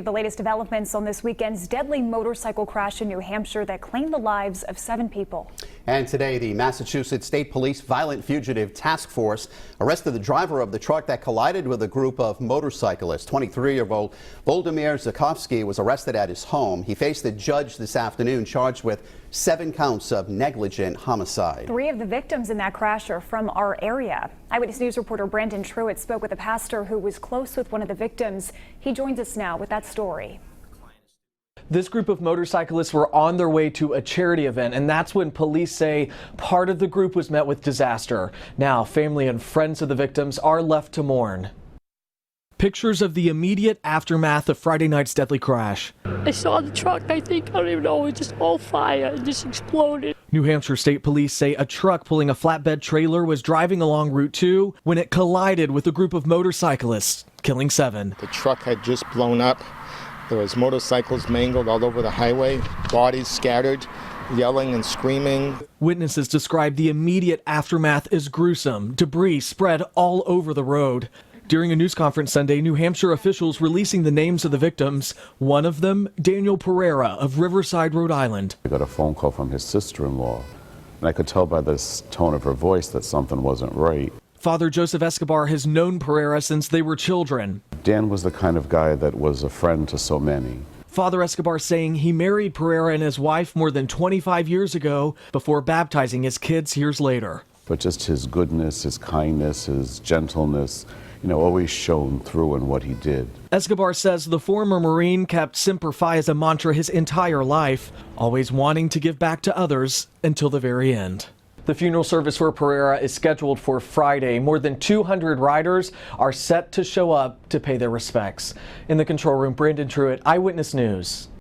The latest developments on this weekend's deadly motorcycle crash in New Hampshire that claimed the lives of 7 people. And today, the Massachusetts State Police Violent Fugitive Task Force arrested the driver of the truck that collided with a group of motorcyclists. 23-year-old Volodymyr Zakhovsky was arrested at his home. He faced a judge this afternoon charged with 7 counts of negligent homicide. 3 of the victims in that crash are from our area. Eyewitness News reporter Brandon Truitt spoke with a pastor who was close with one of the victims. He joins us now with that story. This group of motorcyclists were on their way to a charity event, and that's when police say part of the group was met with disaster. Now, family and friends of the victims are left to mourn. Pictures of the immediate aftermath of Friday night's deadly crash. I saw the truck, I don't even know, it was just all fire, it just exploded. New Hampshire State Police say a truck pulling a flatbed trailer was driving along Route 2 when it collided with a group of motorcyclists, killing 7. The truck had just blown up. There was motorcycles mangled all over the highway, bodies scattered, yelling and screaming. Witnesses described the immediate aftermath as gruesome. Debris spread all over the road. During a news conference Sunday, New Hampshire officials releasing the names of the victims. One of them, Daniel Pereira of Riverside, Rhode Island. I got a phone call from his sister-in-law, and I could tell by the tone of her voice that something wasn't right. Father Joseph Escobar has known Pereira since they were children. Dan was the kind of guy that was a friend to so many. Father Escobar saying he married Pereira and his wife more than 25 years ago before baptizing his kids years later. But just his goodness, his kindness, his gentleness, always shone through in what he did. Escobar says the former Marine kept Semper Fi as a mantra his entire life, always wanting to give back to others until the very end. The funeral service for Pereira is scheduled for Friday. More than 200 riders are set to show up to pay their respects. In the control room, Brandon Truitt, Eyewitness News.